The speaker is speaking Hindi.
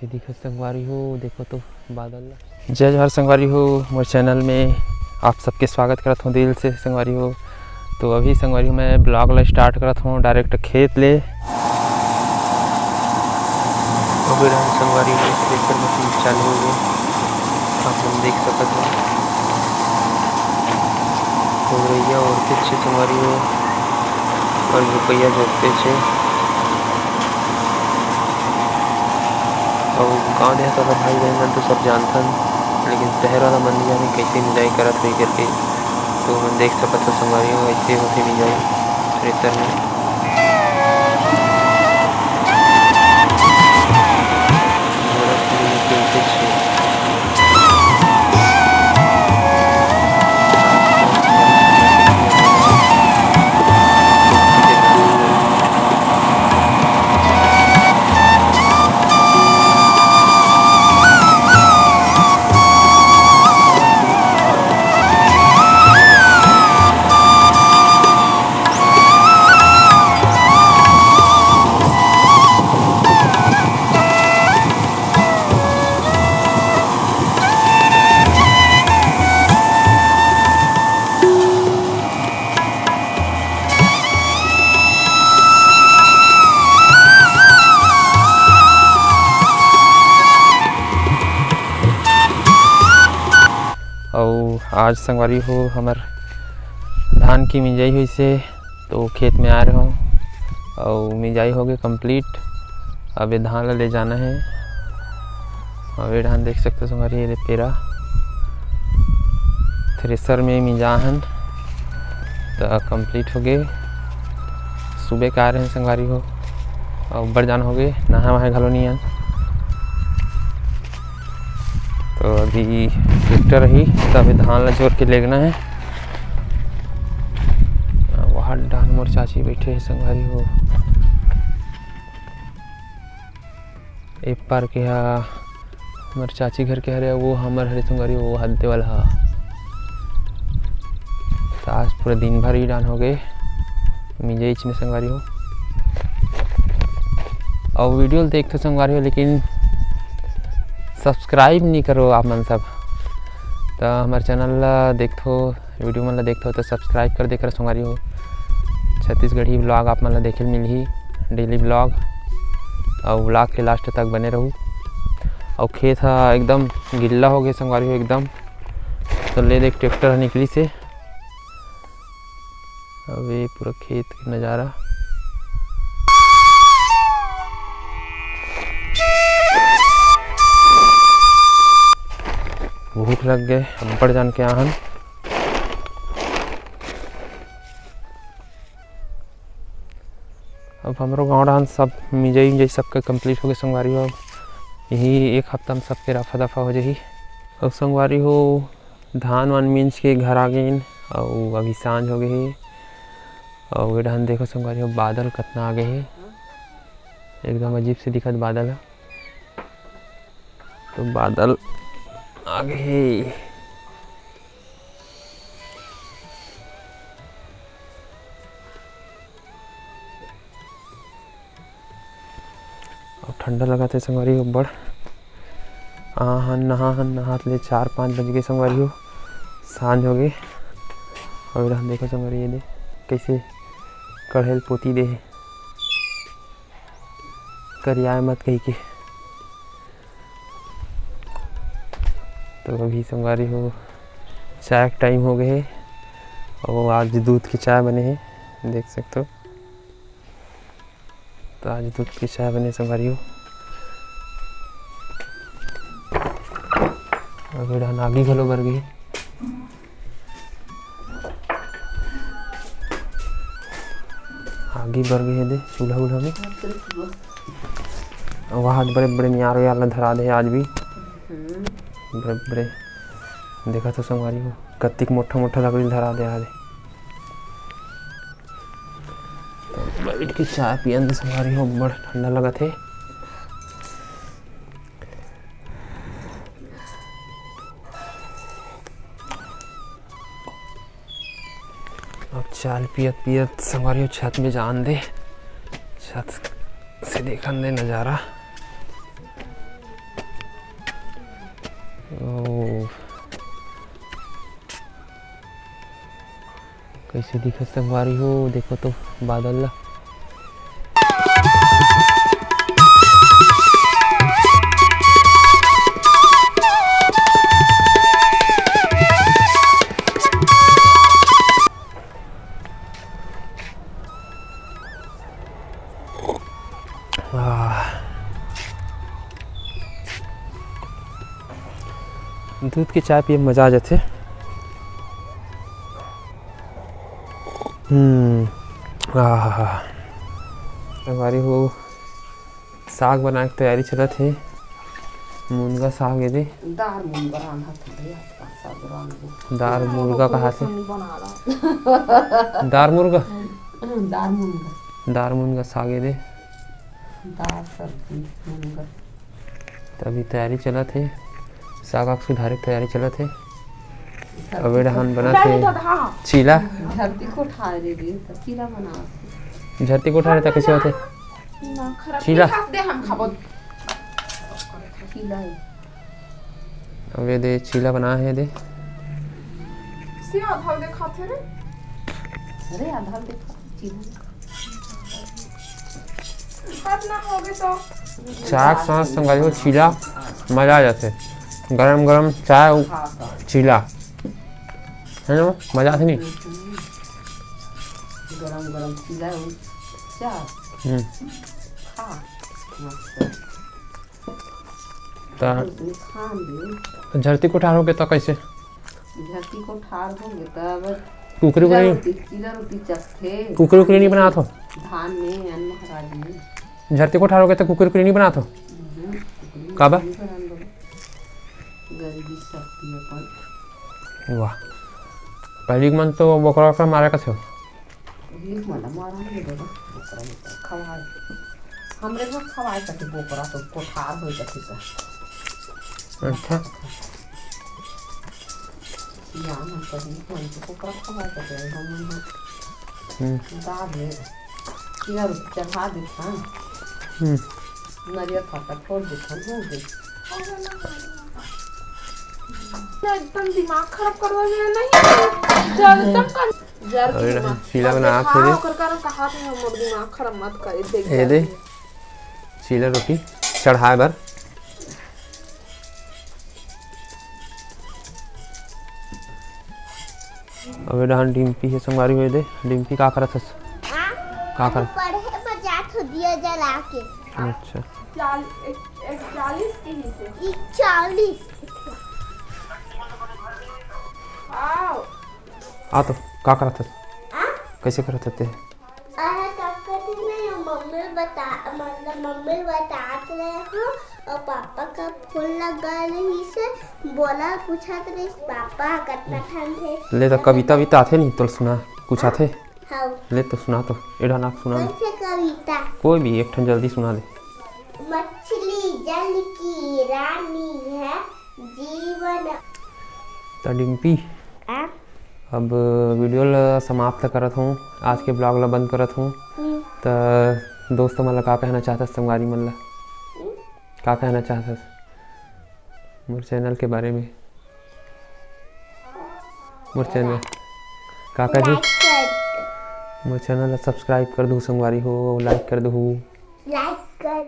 कैसे दिखत संगवारी हो, देखो तो बादल। जय जोहार संगवारी हो, मोर चैनल में आप सबके स्वागत करत हूँ दिल से संगवारी हो। तो अभी संगवारी मैं ब्लॉग ला स्टार्ट करत हूँ डायरेक्ट खेत ले। अभी संगवारी हो थ्रेसर मशीन चालू हो गई, आप लोग देख सकते हो। रैया ओढ़ते छे संगवारी हो और रुपया जोड़ते छे। और गाँव देहात वाला भाई बहन मन तो सब जानथन, लेकिन शहर वाला मन नहीं जाने कैसे मिजाई करत हुई करके। तो हम देख सकते हो संगवारी हो ऐसे होती मिजाई थ्रेसर में। और आज संगवारी हो हमार धान की मिंजाई हुई से, तो खेत में आ रहे हूँ और मिंजाई हो गई कंप्लीट। अब ये धान ला ले जाना है और ये धान देख सकते हो संगवारी, ये पेरा थ्रेसर में मिंजाहन तो कंप्लीट हो गए। सुबह का आ रहे हैं संगवारी हो और ऊपर जान हो गए, नहा वहाँ घलो नहीं आन। तो अभी ट्रैक्टर रही तो अभी धान ला जोर के लेगना है। वहाँ डान मोर चाची बैठे है संगवारी हो, एक पार के हमार चाची घर के हरे, वो हमार हरे संगवारी हो, वो हाथ देवल हा। तो आज पूरा दिन भर ही डान हो गए मिजाइच में संगवारी हो। और वीडियो देखते संगवारी हो लेकिन सब्सक्राइब नहीं करो आप मन सब। तो हमारे चैनल ला देखो, वीडियो मन ला देखो तो सब्सक्राइब कर देकर संगवारी हो। छत्तीसगढ़ी ब्लॉग आप मन ला देखे मिल ही, डेली ब्लॉग और ब्लॉग के लास्ट तक बने रहूँ। और खेत हा एकदम गिल्ला हो गया संगवारी हो एकदम। तो ले देख ट्रैक्टर निकली से, अब ये पूरा खेत का नज़ारा। भूख लग गए, हम पड़ जान के आहन। अब हमारो गाँव डान सब मिजाई सबका कंप्लीट हो गए संगवारी हो। यही एक हफ्ता में सबके रफा दफा हो जाही। और संगवारी हो धान वान मिंज के घर आ गए और अभी सांझ हो गई। और डान देखो संगवारी हो बादल कितना आ गए है, एकदम अजीब से दिखत बादल है। तो बादल आगे और ठंडा लगा थे संगवारी हो बड़। नहात ले 4-5 बज गए संगवारी हो, सांझ हो गए। और हम देखो संगवारी ये दे कैसे कढ़ेल पोती दे करिया मत कही के। तो अभी संगवारी हो चाय का टाइम हो गए है और आज दूध की चाय बने हैं, देख सकते हो। तो आज दूध की चाय बने संगवारी हो। अभी डान आगी घलो भर गई, आगी भर गई है दे चूल्हा उल्हा में। वहाँ बड़े बड़े मियार व्यार धरा दे आज भी बड़े बड़े। देखा तो संगवारी हो कत्तिक मोटा मोटा लकड़ी धरा दे आज। तो बैठ के चाय पियन संगवारी हो, बड़ा ठंडा लगा थे। अब चाय पियत पियत संगवारी हो छत में जान दे, छत से देखन दे नज़ारा। ओ कैसे दिखत संगवारी हो, देखो तो बादल ला। दूध की चाय पिए मजा आ जाते। हमारी वो साग बनाने की तैयारी चलत है। मुनगा साग है दे। दार मुर्गा कहाँ से? दार मुर्गा दार मुनगा साग है दे। तभी तैयारी चलत है, साग आग सुधारे की तैयारी चलत है। अबे डहान बना थे चीला। झरती को उठा रहे कैसे होते चीला। अबे दे चीला बना है दे। चाय के साथ संगाली चीला मजा आ जाते। गरम गरम चाय चीला है ना, मजा आती नहीं। गरम गरम चीला झरती को ठार हो गए तो कैसे? झरती को ठार हो गए तब कुकरी कुकरी नहीं बना तो धान में झरती को ठार हो गए तो कुकरी नहीं बना तो काबा। वाह पहली मन तो बोकरा का मारा का था। हमरे घर खवाए करते बोकरा तो कोठार हो जाती था। अच्छा यहाँ हम कभी मन तो बोकरा खवाए करते हैं हम दाद ले किया चढ़ा देता नरिया खाता छोड़ देता हो गई। एकदम दिमाग खराब करवा गया नहीं चीला बना कहा थे हमर दिमाग खराब मत कर देख दे चीला रोटी चढ़ाए बर। अबे डहान डिम्पी है संगवारी हुए दे। डिम्पी का करत हस का कर पढ़े बजात हो दिया जला के। अच्छा 40 की से 40 आ तो का करत हस कैसे करत थे? मम्मी बताते रहे हो और पापा का फूल लगा रही से बोला पूछा रहे पापा कितना ठंड है। ले तो कविता भी आते नहीं तो सुना कुछ आते। हाँ। ले तो सुना तो एडा ना सुना कविता कोई भी एक ठन जल्दी सुना दे। मछली जल की रानी है जीवन। तो डिम्पी अब वीडियो ला समाप्त करत हूँ, आज के ब्लॉग ला बंद करत हूँ। तो दोस्तों मतलब का कहना चाहता संगवारी मन ला का कहना चाहता मोर चैनल के बारे में? मोर चैनल का कही मोर चैनल ला सब्सक्राइब कर दू संगवारी हो, लाइक कर दू।